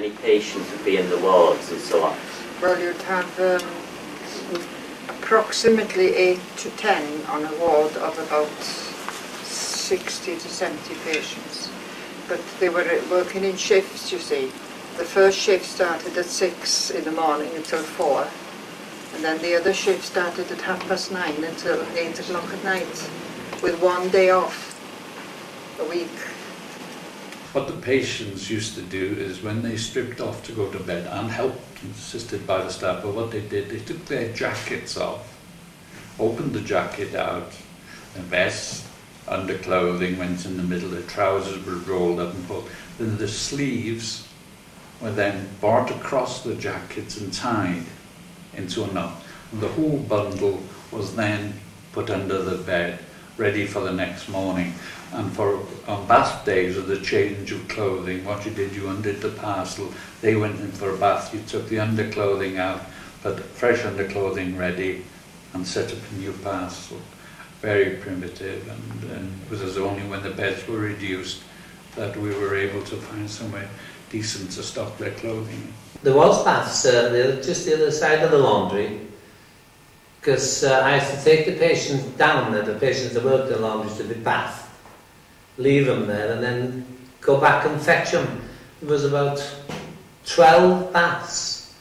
many patients would be in the wards and so on? Well, you'd have approximately 8 to 10 on a ward of about 60 to 70 patients. But they were working in shifts, you see. The first shift started at 6 in the morning until 4. And then the other shift started at 9:30 until 8 o'clock at night, with 1 day off a week. What the patients used to do is when they stripped off to go to bed, and helped, assisted by the staff, but what they did, they took their jackets off, opened the jacket out, the vest, underclothing went in the middle, the trousers were rolled up and pulled. Then the sleeves were then brought across the jackets and tied into a knot. And the whole bundle was then put under the bed, ready for the next morning. And on bath days of the change of clothing, what you did, you undid the parcel, they went in for a bath, you took the underclothing out, put fresh underclothing ready, and set up a new parcel. Very primitive, and it was only when the beds were reduced that we were able to find somewhere decent to stock their clothing. There was baths just the other side of the laundry, because I used to take the patients down there, the patients that worked in the laundry, to the bath, leave them there, and then go back and fetch them. There was about 12 baths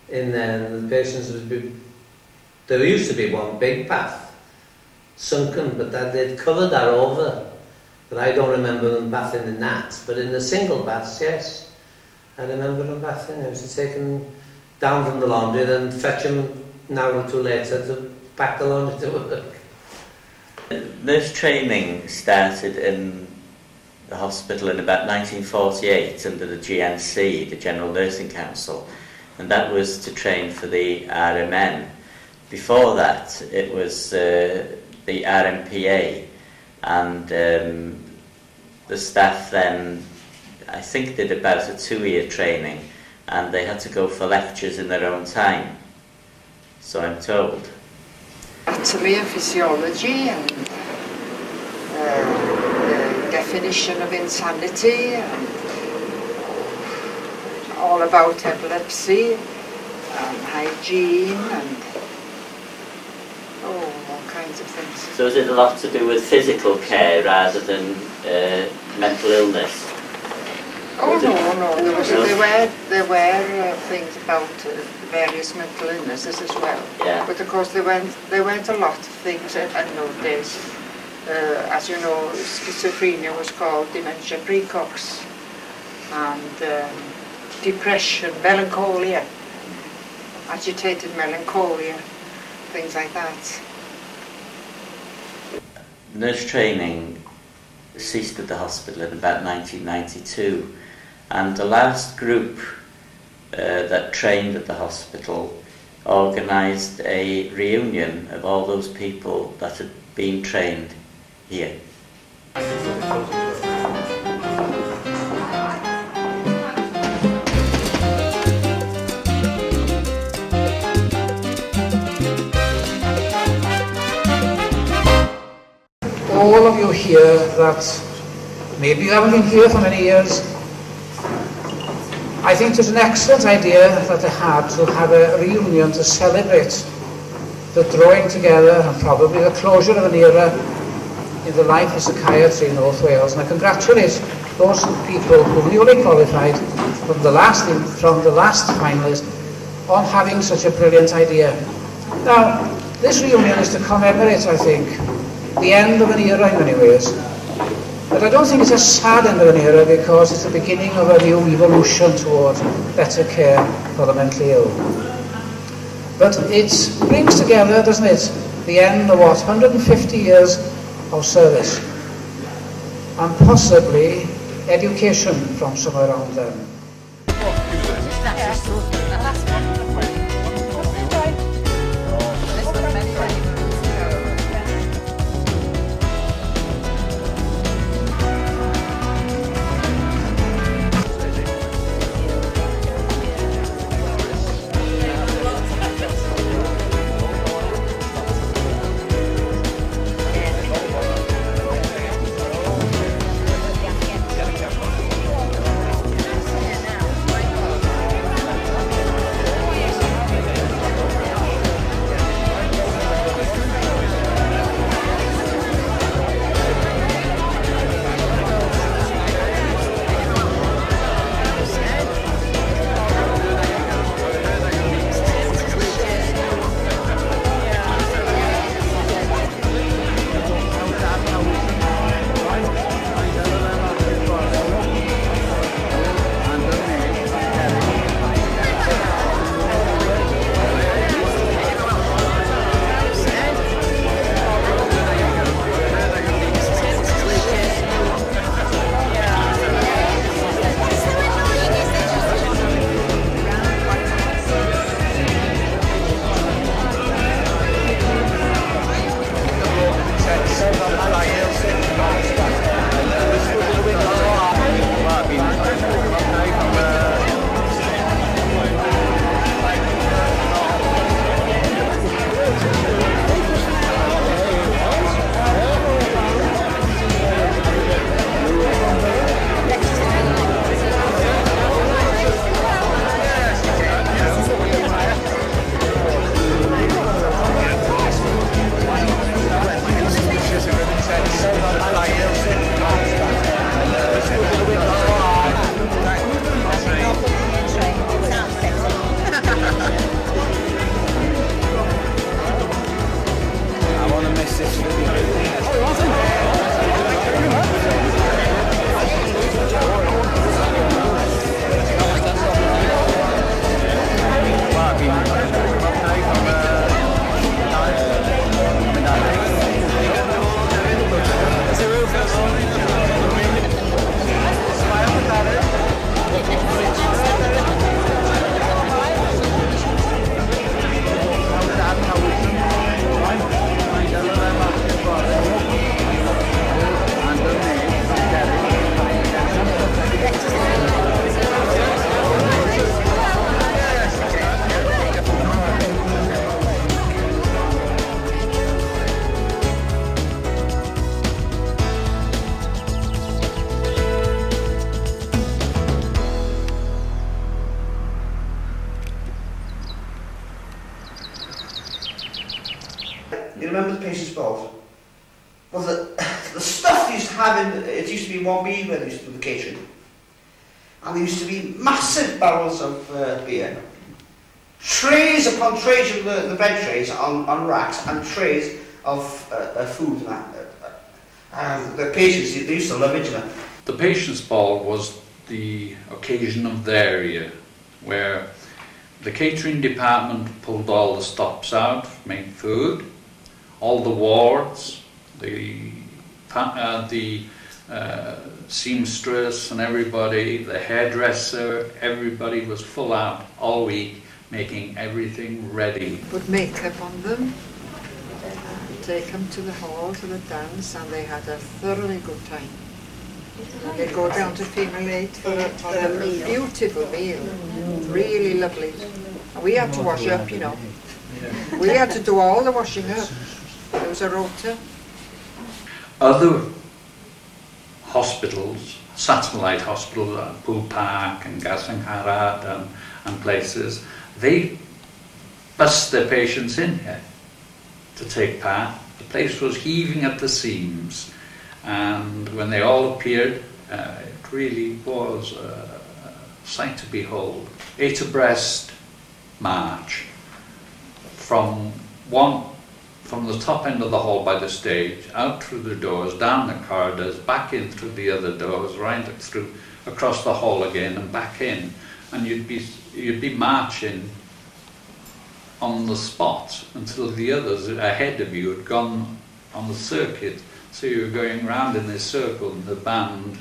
in there, and the patients would be, there used to be one big bath, sunken, but that they'd covered that over. But I don't remember them bathing in that. But in the single baths, yes, I remember them bathing. I used to take them down from the laundry, then fetch them an hour or two later to pack the laundry to work. Nurse training started in the hospital in about 1948 under the GNC, the General Nursing Council, and that was to train for the RMN. Before that, it was the RMPA, and the staff then, I think, did about a 2-year training, and they had to go for lectures in their own time, so I'm told. Anatomy and physiology, and the definition of insanity, and all about epilepsy, and hygiene, and all kinds of things. So is it a lot to do with physical care rather than mental illness? Oh no, there were things about various mental illnesses as well. Yeah. But of course there weren't a lot of things in those days. As you know, schizophrenia was called dementia praecox, and depression, melancholia, agitated melancholia, things like that. Nurse training ceased at the hospital in about 1992, and the last group that trained at the hospital organised a reunion of all those people that had been trained here. All of you here that maybe you haven't been here for many years, I think it was an excellent idea that they had to have a reunion to celebrate the drawing together and probably the closure of an era in the life of psychiatry in North Wales. And I congratulate those people who newly qualified from the last finalist on having such a brilliant idea. Now, this reunion is to commemorate, I think, the end of an era in many ways. But I don't think it's a sad end of an era, because it's the beginning of a new evolution towards better care for the mentally ill. But it brings together, doesn't it, the end of what, 150 years of service, and possibly education from somewhere around them. You remember the patient's bowl? Well, the stuff they used to have in, it used to be in 1B where they used to do the catering. And there used to be massive barrels of beer. Trays upon trays of the bed trays on racks, and trays of food and that. The patients, they used to love it, you know. The patient's ball was the occasion of their year, where the catering department pulled all the stops out, made food, all the wards, the seamstress and everybody, the hairdresser, everybody was full out all week, making everything ready. Put makeup on them, take them to the hall, to the dance, and they had a thoroughly good time. And they'd go down to Female Aid for a beautiful meal, really lovely. And we had to wash up, you know. We had to do all the washing up. There was a rota. Other hospitals, satellite hospitals, Poole Park and Gasangharad and places, they bust their patients in here to take part. The place was heaving at the seams, and when they all appeared, it really was a sight to behold. 8 abreast march from the top end of the hall by the stage, out through the doors, down the corridors, back in through the other doors, right through across the hall again and back in, and you'd be marching on the spot until the others ahead of you had gone on the circuit. So you were going round in this circle, and the band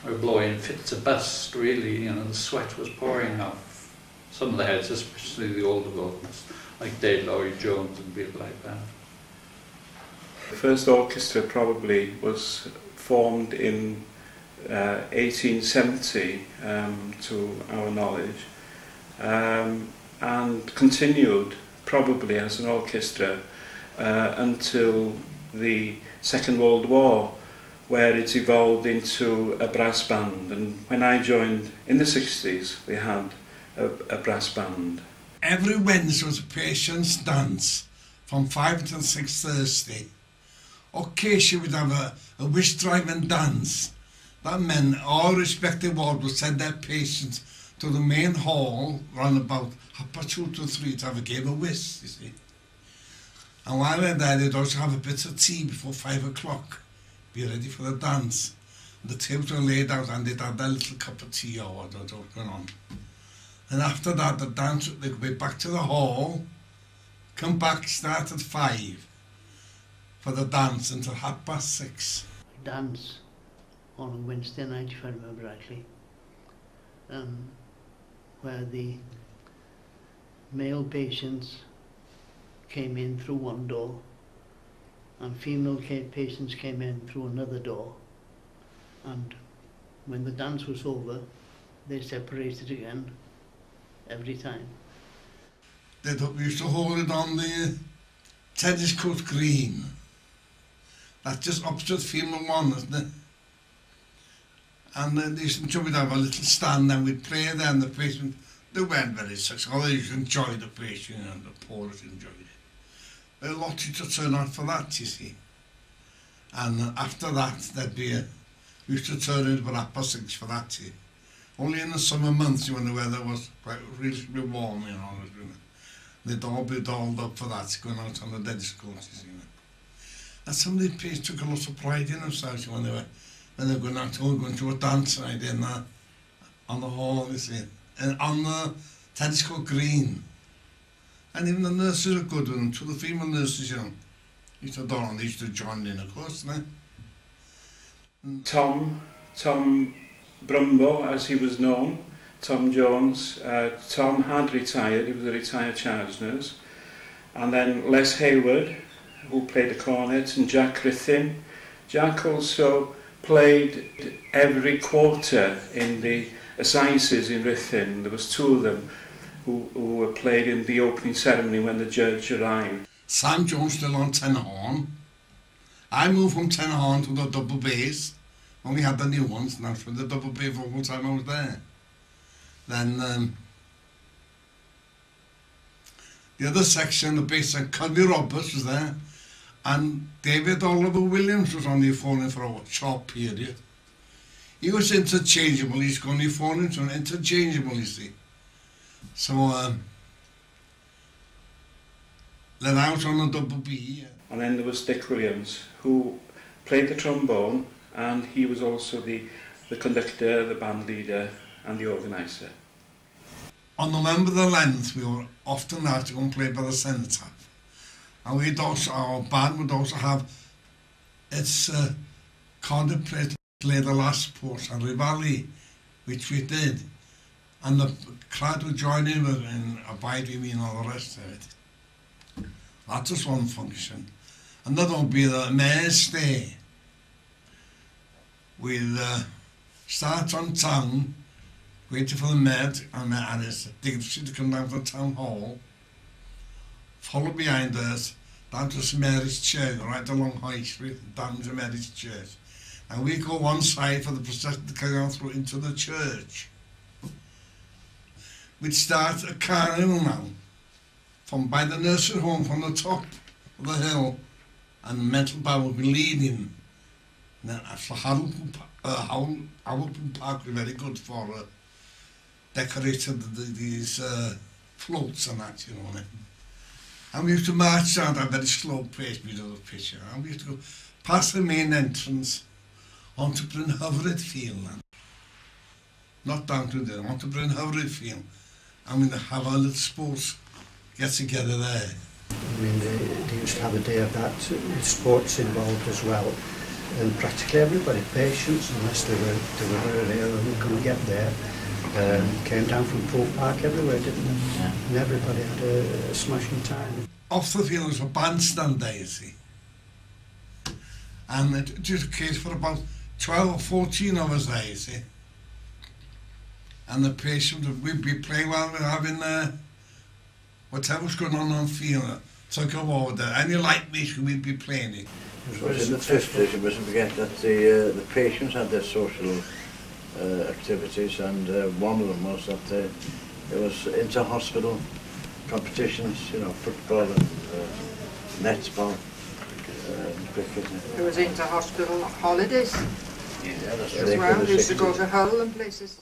were blowing fit to bust, really. You know, the sweat was pouring off some of the heads, especially the older ones, like Dave Laurie Jones and people like that. The first orchestra probably was formed in 1870, to our knowledge, and continued probably as an orchestra until the Second World War, where it evolved into a brass band. And when I joined in the 60s, we had a brass band. Every Wednesday was a patient's dance from 5 until 6 Thursday. Occasionally we'd have a wish drive and dance. That meant all respective wards would send their patients to the main hall around about 2 to 3 to have a game of whist, you see. And while they're there, they'd also have a bit of tea before 5 o'clock, be ready for the dance. And the tables were laid out and they'd have their little cup of tea or whatever was going on. And after that, the dance, they'd go back to the hall, come back, start at 5 for the dance until 6:30. Dance on a Wednesday night, if I remember rightly, where the male patients came in through one door and female patients came in through another door, and when the dance was over they separated again every time. We used to hold it on the tennis court green. That's just opposite Female 1, isn't it? And they used to have a little stand and we'd play there, and the patient, they weren't very successful. They used to enjoy the patient and the poorest enjoyed it. But a lot used to turn out for that, you see. And after that, there'd be we used to turn in about 6:30 for that tea. Only in the summer months when the weather was quite really warm, you know. They'd all be dolled up for that, going out on the tennis court, you see. And some of the patients took a lot of pride in themselves when they were going out going to a dance night in on the hall, you see, and on the tennis court green. And even the nurses are good with them, to the female nurses, you know. Used to don, they used to join in, of course, no? Tom Brumbo, as he was known, Tom Jones. Tom had retired, he was a retired charge nurse. And then Les Hayward, who played the cornet, and Jack Rithin. Jack also played every quarter in the assizes in Rithin. There was 2 of them who were played in the opening ceremony when the judge arrived. Sam Jones still on tenor horn. I moved from tenor horn to the double bass when we had the new ones, and that's for the double bass for the whole time I was there. Then the other section, the bass, Conwy Roberts was there, And David Oliver Williams was on the phone for a short period. He was interchangeable, he's going to phone him, so interchangeable, you see. So, let out on a double B. And then there was Dick Williams, who played the trombone, and he was also the conductor, the band leader, and the organiser. On November the 11th, we were often asked to go and play by the cenotaph. And we'd also, our band would also have its concert play the last post and Rivali, which we did. And the crowd would join in Abide With Me and all the rest of it. That was one function. Another would be the Mayor's Day. We'll start on town, waiting for the Mayor and his dignitary to come down to the town hall, follow behind us, down to St Mary's Church, right along High Street, down to Mary's Church. And we go one side for the procession to carry on through into the church. We'd start a carnival now, from by the nursery home from the top of the hill, and Mental Bar would be leading. And then after Hamilton Park was very good for decorated these floats and that, you know. And we used to march down at a very slow pace because of the picture. And we used to go past the main entrance onto Bryn Hyfryd Field. Not down to there, onto Bryn Hyfryd Field. And we'd have a little sports get together there. I mean, they used to have a day of that with sports involved as well. And practically everybody, patients, unless they were very ill and couldn't get there, came down from Poole Park everywhere, didn't they? Yeah. And everybody had a smashing time. Off the field was a bandstand day, you see. And it just a case for about 12 or 14 of us there, you see. And the patient would be playing while we were having whatever's going on the field. Took a order. Any light mission we'd be playing it. It was in the 50s, you mustn't forget that the patients had their social activities, and one of them was that it was inter-hospital competitions, you know, football and netball, cricket. There was inter-hospital holidays yeah, that's as well. We used to go to Hull and places.